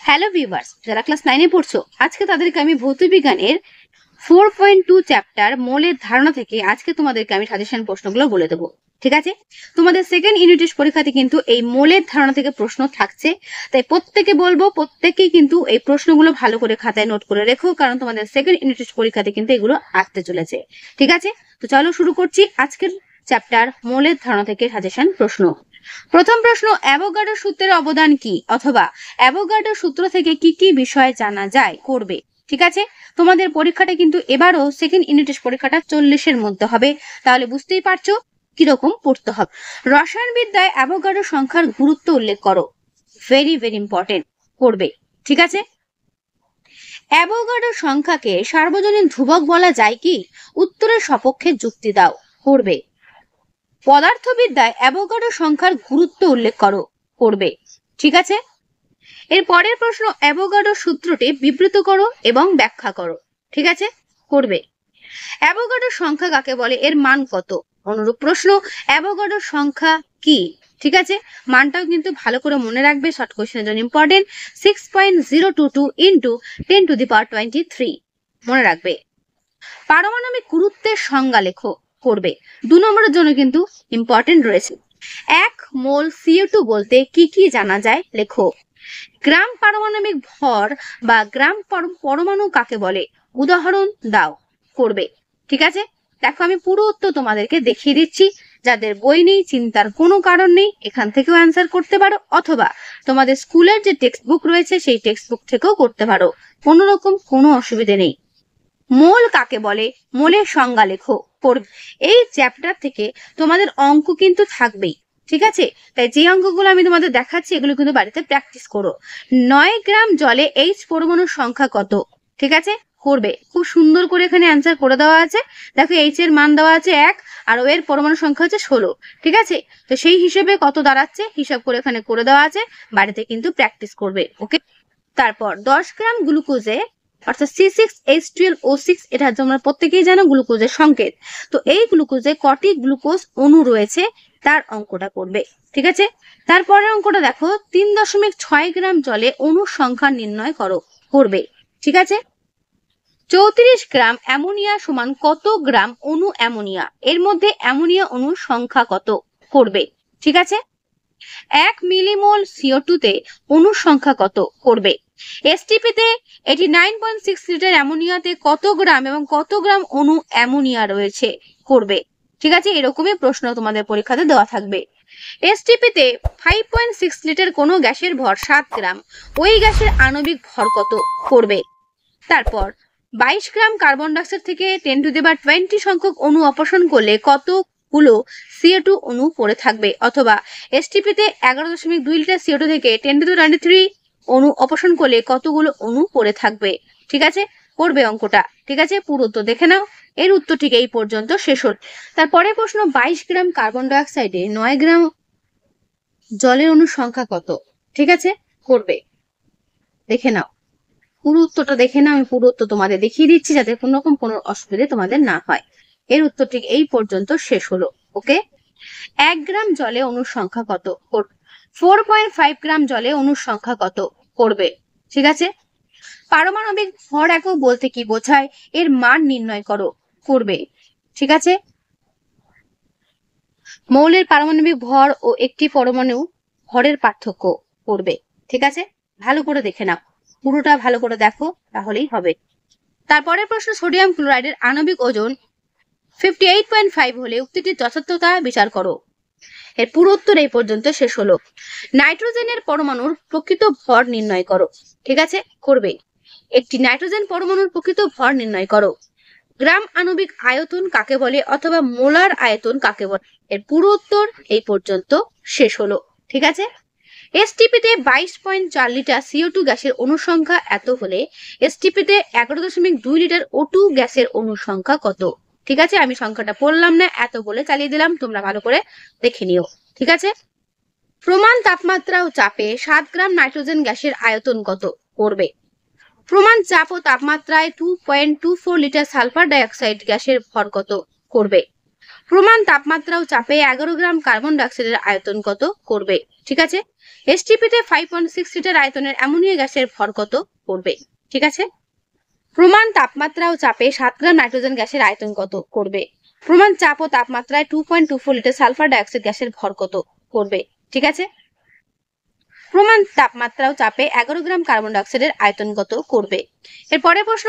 Hello viewers, যারা class 9 এ পড়ছো আজকে তাদেরকে আমি ভৌতবিজ্ঞানের 4.2 চ্যাপ্টার মোলের ধারণা থেকে আজকে তোমাদেরকে আমি সাজেশন প্রশ্নগুলো বলে দেবো। ঠিক আছে, তোমাদের সেকেন্ড ইউনিট টেস্ট পরীক্ষাতে কিন্তু এই মোলের ধারণা থেকে প্রশ্ন থাকছে, তাই প্রত্যেকে বলবো প্রত্যেকেই কিন্তু এই প্রশ্নগুলো ভালো করে খাতায় নোট করে রেখো, কারণ তোমাদের সেকেন্ড ইউনিট টেস্ট পরীক্ষাতে কিন্তু এগুলো আসতে চলেছে। ঠিক আছে, তো চলো শুরু করছি আজকের চ্যাপ্টার মোলের ধারণা থেকে সাজেশন প্রশ্ন। প্রথম প্রশ্ন, অ্যাভোগাড্রো সূত্রের অবদান কি, অথবা অ্যাভোগাড্রো সূত্র থেকে কি কি বিষয় জানা যায় করবে। ঠিক আছে, তোমাদের পরীক্ষাটা কিন্তু এবারও সেকেন্ড ইউনিট টেস্ট পরীক্ষাটা 40-এর মধ্যে হবে, তাহলে বুঝতেই পারছো কিরকম পড়তে হবে। রসায়নবিদ্যায় অ্যাভোগাড্রো সংখ্যার গুরুত্ব উল্লেখ করো। ভেরি ভেরি ইম্পর্টেন্ট, পড়বে। ঠিক আছে, অ্যাভোগাড্রো সংখ্যাকে সার্বজনীন ধ্রুবক বলা যায় কি, উত্তরের সপক্ষে যুক্তি দাও। পড়বে। পদার্থবিদ্যায় অ্যাভোগাড্রো সংখ্যার গুরুত্ব উল্লেখ করো। পড়বে। ঠিক আছে, এর পরের প্রশ্ন, অ্যাভোগাড্রো সূত্রটি বিবৃত করো এবং ব্যাখ্যা করো। ঠিক আছে, পড়বে। অ্যাভোগাড্রো সংখ্যা কাকে বলে, এর মান কত। অনুরূপ প্রশ্ন, অ্যাভোগাড্রো সংখ্যা কি। ঠিক আছে, মানটাও কিন্তু ভালো করে মনে রাখবে, শর্ট কোশ্চেনের জন্য ইম্পর্টেন্ট। 6.022 ইন্টু 10⁻23 মনে রাখবে। পারমাণবিক গুরুত্বের সংজ্ঞা লেখো। করবে। 2 নম্বরের জন্য কিন্তু ইম্পর্টেন্ট রয়েছে। 1 মোল CO2 বলতে কি কি জানা যায় লেখো। গ্রাম পারমাণবিক ভর বা গ্রাম পরমাণু কাকে বলে, উদাহরণ দাও। করবে। ঠিক আছে, দেখো আমি পুরো উত্তর তোমাদেরকে দেখিয়ে দিচ্ছি, যাদের বই নেই চিন্তার কোনো কারণ নেই, এখান থেকেও অ্যান্সার করতে পারো, অথবা তোমাদের স্কুলের যে টেক্সট বুক রয়েছে সেই টেক্সট বুক থেকেও করতে পারো, কোনো রকম কোনো অসুবিধে নেই। মোল কাকে বলে, মোলের সংজ্ঞা লেখো। এই চ্যাপ্টার থেকে তোমাদের অঙ্ক কিন্তু থাকবেই। ঠিক আছে, তাই যে অঙ্কগুলো আমি তোমাদের দেখাচ্ছি এগুলো কিন্তু বাড়িতে প্র্যাকটিস করো। 9 গ্রাম জলে H পরমাণুর সংখ্যা কত। ঠিক আছে, করবে। খুব সুন্দর করে এখানে অ্যান্সার করে দেওয়া আছে। দেখো H এর মান দেওয়া আছে 1, আর O এর পরমাণু সংখ্যা হচ্ছে 16। ঠিক আছে, তো সেই হিসেবে কত দাঁড়াচ্ছে হিসাব করে এখানে করে দেওয়া আছে, বাড়িতে কিন্তু প্র্যাকটিস করবে। ওকে, তারপর 10 গ্রাম গ্লুকোজে অর্থাৎ C6H12O6, এটা তোমরা প্রত্যেকেই জানো গ্লুকোজের সংকেত। তো এই গ্লুকোজে কটি গ্লুকোজ অণু রয়েছে তার অঙ্কটা করবে। ঠিক আছে, তারপরের অঙ্কটা দেখো, 3.6 গ্রাম জলে অণুর সংখ্যা নির্ণয় করো। করবে। ঠিক আছে, 34 গ্রাম অ্যামোনিয়া সমান কত গ্রাম অণু অ্যামোনিয়া, এর মধ্যে অ্যামোনিয়া অণুর সংখ্যা কত। করবে। ঠিক আছে, 1 মিলিমোল CO2 তে অণুর সংখ্যা কত। করবে। STP তে 89.6 লিটার অ্যামোনিয়াতে কত গ্রাম এবং কত গ্রাম অণু অ্যামোনিয়া রয়েছে। করবে। ঠিক আছে, এরকমই প্রশ্ন তোমাদের পরীক্ষাতে দেওয়া থাকবে। STP তে 5.6 লিটার কোনো গ্যাসের ভর 7 গ্রাম, ওই গ্যাসের আণবিক ভর কত। করবে। তারপর 22 গ্রাম কার্বন ডাইঅক্সাইড থেকে 10⁻20 সংখ্যক অণু অপসারণ করলে কতগুলো CO2 অণু পড়ে থাকবে, অথবা STP তে 11.2 লিটার CO2 থেকে 10⁻23 অণু অপসারণ করলে কতগুলো অণু পড়ে থাকবে। ঠিক আছে, করবে অঙ্কটা। ঠিক আছে, পুরো উত্তর দেখে নাও। এর উত্তর ঠিক এই পর্যন্ত শেষ হল। তারপরে প্রশ্ন, 22 গ্রাম কার্বন ডাইঅক্সাইডে 9 গ্রাম জলের অণুর সংখ্যা কত। ঠিক আছে, করবে। দেখে নাও, পুরো উত্তরটা দেখে নাও, আমি পুরো উত্তর তোমাদের দেখিয়ে দিচ্ছি যাতে কোনো রকম কোনো অসুবিধা তোমাদের না হয়। এর উত্তর ঠিক এই পর্যন্ত শেষ হলো। ওকে, 1 গ্রাম জলে অণুর সংখ্যা কত। 4.5 গ্রাম জলে অণুর সংখ্যা কত। করবে। ঠিক আছে, পারমাণবিক ভর একক বলতে কি বোঝায়, এর মান নির্ণয় করো। করবে। ঠিক আছে, মৌলের পারমাণবিক ভর ও একটি পরমাণু ভরের পার্থক্য। করবে। ঠিক আছে, ভালো করে দেখে নাও, পুরোটা ভালো করে দেখো তাহলেই হবে। তারপরের প্রশ্ন, সোডিয়াম ক্লোরাইডের আণবিক ওজন 58.5 হলে উক্তিটির যথার্থতা বিচার করো। এর পুরো উত্তর এই পর্যন্ত শেষ হলো। নাইট্রোজেনের পরমাণুর প্রকৃত ভর নির্ণয় করো। ঠিক আছে, করবে। একটি নাইট্রোজেন পরমাণুর প্রকৃত ভর নির্ণয় করো। গ্রাম আণবিক আয়তন কাকে বলে, অথবা মোলার আয়তন কাকে বলে। এর পুরো উত্তর এই পর্যন্ত শেষ হলো। ঠিক আছে, STP তে 22.4 লিটার CO2 গ্যাসের অণু সংখ্যা এত হলে STP তে 11.2 লিটার O2 গ্যাসের অণু সংখ্যা কত। ঠিক আছে, আমি সংখ্যাটা পড়লাম না, এত বলে চালিয়ে দিলাম, তোমরা ভালো করে দেখে নিও। ঠিক আছে, প্রমাণ তাপমাত্রা ও চাপে 7 গ্রাম নাইট্রোজেন গ্যাসের আয়তন কত। করবে। প্রমাণ চাপ ও তাপমাত্রায় 2.24 লিটার সালফার ডাইঅক্সাইড গ্যাসের ভর কত। করবে। প্রমাণ তাপমাত্রা ও চাপে 11 গ্রাম কার্বন ডাইঅক্সাইডের আয়তন কত করবে। ঠিক আছে, এসটিপিতে 5.6 লিটার আয়তনের অ্যামোনিয়া গ্যাসের ভর কত করবে। ঠিক আছে, প্রমাণ তাপমাত্রা ও চাপে 7 গ্রাম নাইট্রোজেন গ্যাসের আয়তন কত করবে। প্রমাণ চাপ ও তাপমাত্রায় 2.24 লিটার সালফার ডাইঅক্সাইড গ্যাসের ভর কত করবে। ঠিক আছে, প্রমাণ তাপমাত্রা ও চাপে 11 গ্রাম কার্বন ডাইঅক্সাইডের আয়তন কত করবে। এরপরে প্রশ্ন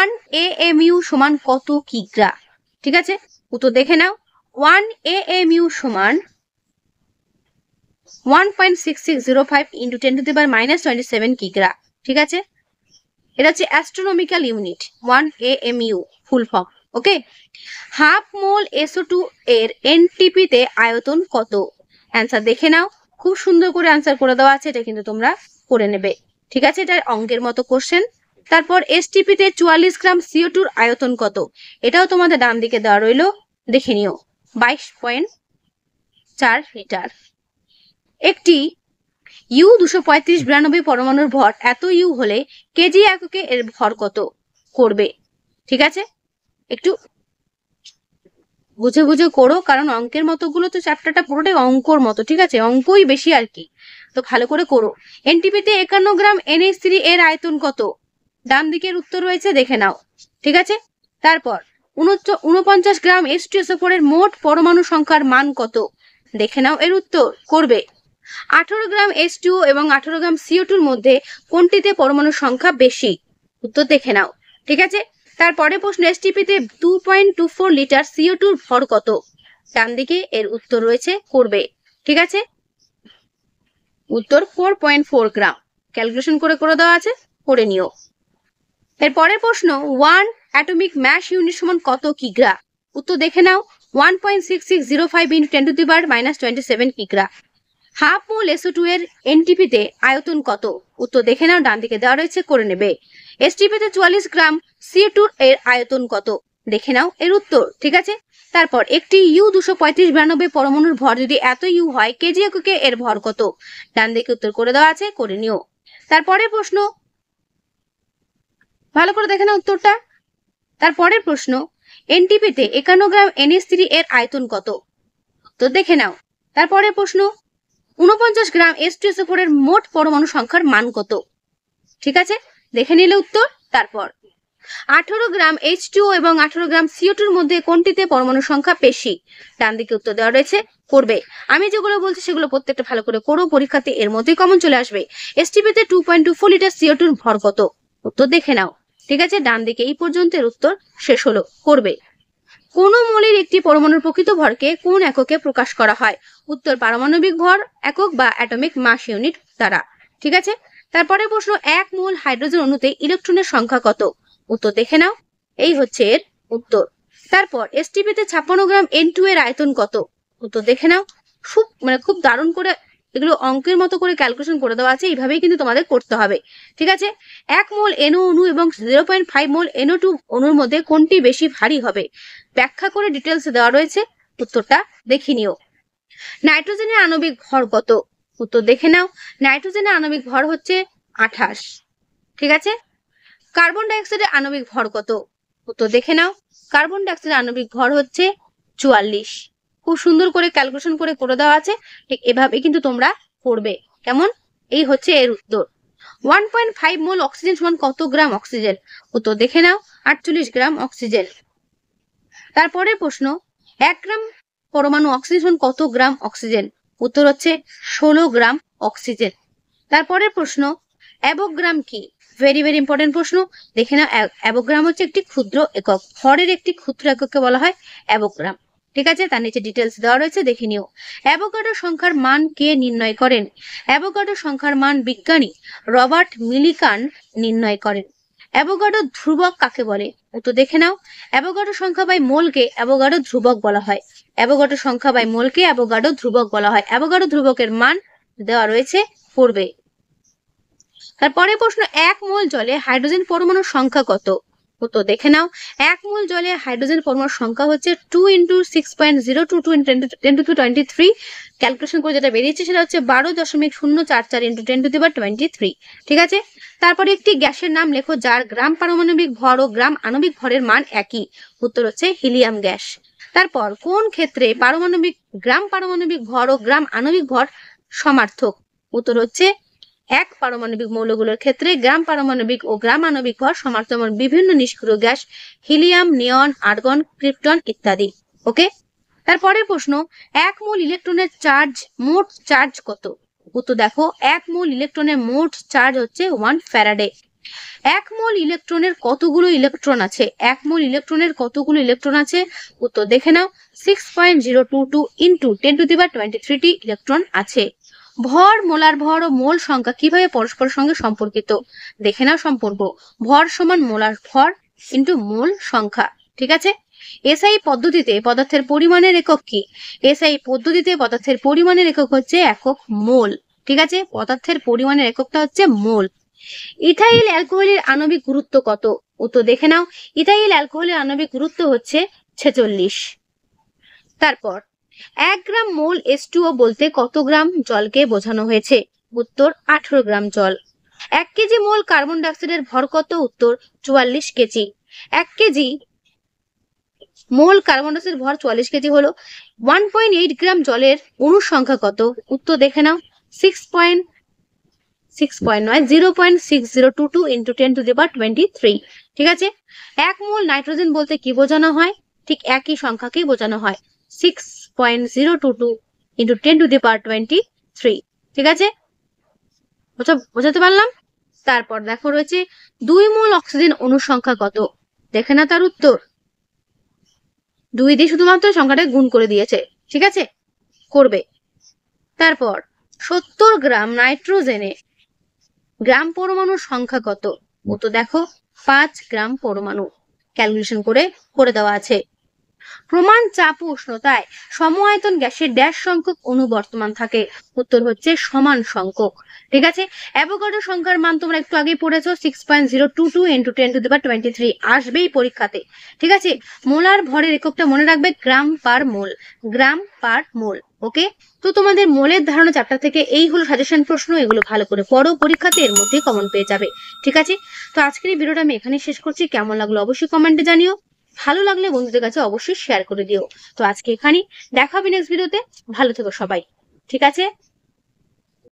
1 AMU সমান কত কিগ্রা। ঠিক আছে, উত্তর দেখে নাও। 1 AMU সমান 1.6605 ইন্টু 10⁻⁻27 কিগ্রা। ঠিক আছে, এটা হচ্ছে astronomical unit. 1 AMU full form. Okay, half mole SO2 এর এনটিপি তে আয়তন কত। অ্যান্সার দেখে নাও, খুব সুন্দর করে অ্যান্সার করে দেওয়া আছে, এটা কিন্তু তোমরা করে নেবে। ঠিক আছে, এটা অঙ্কের মতো কোশ্চেন। তারপর এসটিপি তে 44 গ্রাম CO2 এর আয়তন কত, এটাও তোমাদের ডান দিকে দেওয়া রইলো, দেখে নিও। 22.4 লিটার। একটি U235 পরমাণুর ভর এত ইউ হলে কেজি এককে এর ভর কত করবে। ঠিক আছে, একটু বুঝে বুঝে করো, কারণ অঙ্কের মতোগুলো তো চ্যাপ্টারটা পুরোটাই অঙ্কর মতো। ঠিক আছে, অঙ্কই বেশি আর কি, তো ভালো করে করো। এনটিপিতে 51 গ্রাম NH3 এর আয়তন কত, ডান দিকের উত্তর রয়েছে, দেখে নাও। ঠিক আছে, তারপর 49 গ্রাম H2SO4 এর মোট পরমাণু সংখ্যার মান কত, দেখে নাও এর উত্তর করবে। 18 গ্রাম H2O এবং 18 গ্রাম CO2 এর মধ্যে কোনটিতে পরমাণু সংখ্যা বেশি, উত্তর দেখে নাও। ঠিক আছে, তারপরে প্রশ্ন এসটিপিতে 2.24 লিটার CO2 এর ভর কত, ডান দিকে এর উত্তর রয়েছে করবে। ঠিক আছে, উত্তর 4.4 গ্রাম। ক্যালকুলেশন করে দেওয়া আছে, করে নিও। এরপরের প্রশ্ন 1 অ্যাটমিক ম্যাস ইউনিট সমান কত কিগ্রা, উত্তর দেখে নাও। 1.6605 ইন্টু 10⁻⁻27 কিগ্রা। হাফ মোল SO2 এর এনটিপি তে আয়তন কত, উত্তর দেখে নাও, ডান দিকে দেওয়া রয়েছে, করে নেবে। এসটিপি তে 44 গ্রাম CO2 এর আয়তন কত, দেখে নাও এর উত্তর। ঠিক আছে, তারপর একটি U235 পরমাণুর ভর যদি এত ইউ হয় কেজি এককে এর ভর কত, ডান দিকে উত্তর করে দেওয়া আছে, করে নিও। তারপরে প্রশ্ন ভালো করে দেখে নাও উত্তরটা। তারপরের প্রশ্ন এনটিপি তে 51 গ্রাম NH3 এর আয়তন কত, উত্তর দেখে নাও। তারপরের প্রশ্ন 49 গ্রাম H2SO4 এর মোট পরমাণু সংখ্যার মান কত। ঠিক আছে, দেখে নিলে উত্তর। তারপর 18 গ্রাম H2O এবং 18 গ্রাম CO2 এর মধ্যে কোনটিতে পরমাণু সংখ্যা বেশি, ডান দিকে উত্তর দেওয়া রয়েছে, করবে। আমি যেগুলো বলছি সেগুলো প্রত্যেকটা ভালো করে করো, পরীক্ষাতে এর মধ্যেই কমন চলে আসবে। এসটিপি তে 2.24 লিটার CO2 এর ভর কত, উত্তর দেখে নাও। ঠিক আছে, ডান দিকে এই পর্যন্ত এর উত্তর শেষ হলো, করবে। কোন মৌলের একটি পরমাণুর প্রকৃত ভরকে কোন এককে প্রকাশ করা হয়, উত্তর পারমাণবিক ভর একক বা অ্যাটমিক মাস ইউনিট দ্বারা। ঠিক আছে, তারপরে প্রশ্ন 1 মোল হাইড্রোজেন অণুতে ইলেকট্রনের সংখ্যা কত, উত্তর দেখে নাও, এই হচ্ছে এর উত্তর। তারপর এসটিপি তে 56 গ্রাম N2 এর আয়তন কত, উত্তর দেখে নাও। খুব দারুণ করে এগুলো অঙ্কের মতো করে ক্যালকুলেশন করে দেওয়া আছে, এইভাবেই কিন্তু তোমাদের করতে হবে। ঠিক আছে, 1 মোল NO অণু এবং 0.5 মোল NO2 অণুর মধ্যে কোনটি বেশি ভারী হবে, ব্যাখ্যা করে ডিটেলস দেওয়া রয়েছে, উত্তরটা দেখে নিও। নাইট্রোজেনের আণবিক ভর কত, উত্তর দেখে নাও। নাইট্রোজেনের আণবিক ভর হচ্ছে 28। ঠিক আছে, কার্বন ডাইঅক্সাইডের আণবিক ভর কত, উত্তর দেখে নাও। কার্বন ডাইঅক্সাইডের আণবিক ভর হচ্ছে 44। খুব সুন্দর করে ক্যালকুলেশন করে দেওয়া আছে, ঠিক এভাবে কিন্তু তোমরা করবে। কেমন, এই হচ্ছে এর উত্তর। 1.5 মোল অক্সিজেন সমান কত গ্রাম অক্সিজেন, উত্তর দেখে নাও, 48 গ্রাম অক্সিজেন। তারপরে প্রশ্ন 1 গ্রাম পরমাণু অক্সিজেন সমান কত গ্রাম অক্সিজেন, উত্তর হচ্ছে 16 গ্রাম অক্সিজেন। তারপরে প্রশ্ন অ্যাভোগ্রাম কি, ভেরি ভেরি ইম্পর্টেন্ট প্রশ্ন, দেখে নাও। অ্যাভোগ্রাম হচ্ছে একটি ক্ষুদ্র একক, ভরের একটি ক্ষুদ্র এককে বলা হয় অ্যাভোগ্রাম। ঠিক আছে, তার নিচে ডিটেলস দেওয়া রয়েছে, দেখে নিও। অ্যাভোগাড্রো সংখ্যার মান কে নির্ণয় করেন, অ্যাভোগাড্রো সংখ্যার মান বিজ্ঞানী রবার্ট মিলিকান নির্ণয় করেন। অ্যাভোগাড্রো ধ্রুবক কাকে বলে, উত্তর দেখে নাও। অ্যাভোগাড্রো সংখ্যা বাই মোলকে অ্যাভোগাড্রো ধ্রুবক বলা হয়। অ্যাভোগাড্রো সংখ্যা বাই মোলকে অ্যাভোগাড্রো ধ্রুবক বলা হয়। অ্যাভোগাড্রো ধ্রুবকের মান দেওয়া রয়েছে, পড়বে। তারপরে প্রশ্ন 1 মোল জলে হাইড্রোজেন পরমাণুর সংখ্যা কত, উত্তর দেখে নাও। 1 মোল জলে হাইড্রোজেন পরমাণুর সংখ্যা হচ্ছে 2 × 6.022 × 10⁻23। ক্যালকুলেশন করে যেটা বেরিয়েছে সেটা হচ্ছে 12.044 × 10⁻23। ঠিক আছে, তারপরে একটি গ্যাসের নাম লেখো যার গ্রাম পারমাণবিক ভর ও গ্রাম আণবিক ভরের মান একই, উত্তর হচ্ছে হিলিয়াম গ্যাস। তারপর কোন ক্ষেত্রে গ্রাম পারমাণবিক ভর ও গ্রাম আণবিক ভর সমার্থক? উত্তর হচ্ছে এক পারমাণবিক মৌলগুলোর ক্ষেত্রে গ্রাম পারমাণবিক ও গ্রাম আণবিক ভর সমার্থক, যেমন বিভিন্ন নিষ্ক্রিয় গ্যাস, হিলিয়াম, নিয়ন, আর্গন, ক্রিপ্টন ইত্যাদি। ওকে, তারপরের প্রশ্ন, এক মোল ইলেকট্রনের মোট চার্জ কত? উত্তর দেখো, এক মোল ইলেকট্রনের মোট চার্জ হচ্ছে 1 ফ্যারাডে। এক মোল ইলেকট্রনের কতগুলো ইলেকট্রন আছে? এক মোল ইলেকট্রনের কতগুলো ইলেকট্রন আছে? উত্তর দেখে নাও, 6.022 ইন্টু 10⁻23 টি ইলেকট্রন আছে। ভর, মোলার ভর ও মোল সংখ্যা কিভাবে পরস্পরের সঙ্গে সম্পর্কিত? দেখে নাও সম্পর্ক, ভর সমান মোলার ভর ইন্টু মোল সংখ্যা। ঠিক আছে, এসআই পদ্ধতিতে পদার্থের পরিমাণের একক কি? এসআই পদ্ধতিতে পদার্থের পরিমাণের একক হচ্ছে একক মোল। ঠিক আছে, পদার্থের পরিমাণের এককটা হচ্ছে মোল। ইথাইল অ্যালকোহলের আণবিক গুরুত্ব কত? উত্তর দেখে নাও, ইথাইল অ্যালকোহলের আণবিক গুরুত্ব হচ্ছে 46। তারপর 1 গ্রাম মোল H2O বলতে কত গ্রাম জলকে বোঝানো হয়েছে? উত্তর 18 গ্রাম জল। 1 কেজি মোল কার্বন ডাইঅক্সাইডের ভর কত? উত্তর 44 কেজি। 1 কেজি মোল কার্বন ডাইঅক্সাইডের ভর 44 কেজি হলো। 1.8 গ্রাম জলের অণুর সংখ্যা কত? উত্তর দেখে নাও, 0.622 ইন্টু 10⁻23। ঠিক আছে, 1 মোল নাইট্রোজেন বলতে কি বোঝানো হয়? ঠিক একই সংখ্যাকেই বোঝানো হয়, 6.022 ইন্টু 10⁻23। ঠিক আছে, বোঝাতে পারলাম? তারপর দেখো রয়েছে 2 মোল অক্সিজেন অণুর সংখ্যা কত? দেখে না তার উত্তর, 2 দিয়ে শুধুমাত্র সংখ্যাটা গুণ করে দিয়েছে। ঠিক আছে, করবে। তারপর 70 গ্রাম নাইট্রোজেনে গ্রাম পরমাণুর সংখ্যা কত? উত্তর দেখো, 5 গ্রাম পরমাণু। ক্যালকুলেশন করে দেওয়া আছে। প্রমাণ চাপ ও উষ্ণতায় সম-আয়তন গ্যাসের ড্যাশ সংখ্যক অণু বর্তমান থাকে? উত্তর হচ্ছে সমান সংখ্যক। ঠিক আছে, অ্যাভোগাড্রো সংখ্যার মান তোমরা একটু আগেই পড়েছো, 6.022 ইন্টু 10⁻23 আসবেই পরীক্ষাতে। ঠিক আছে, মোলার ভরের এককটা মনে রাখবে, গ্রাম পার মোল, গ্রাম পার মোল। ওকে, তো তোমাদের মোলের ধারণা চ্যাপ্টার থেকে এই হলো সাজেশন প্রশ্ন, এগুলো ভালো করে পড়ো, পরীক্ষাতে এর মধ্যেই কমন পেয়ে যাবে। ঠিক আছে, তো আজকের এই ভিডিওটা আমি এখানেই শেষ করছি। কেমন লাগলো অবশ্যই কমেন্টে জানিও, ভালো লাগলে বন্ধুদের কাছে অবশ্যই শেয়ার করে দিও। তো আজকে এখানেই, দেখা হবে নেক্সট ভিডিওতে। ভালো থেকো সবাই। ঠিক আছে।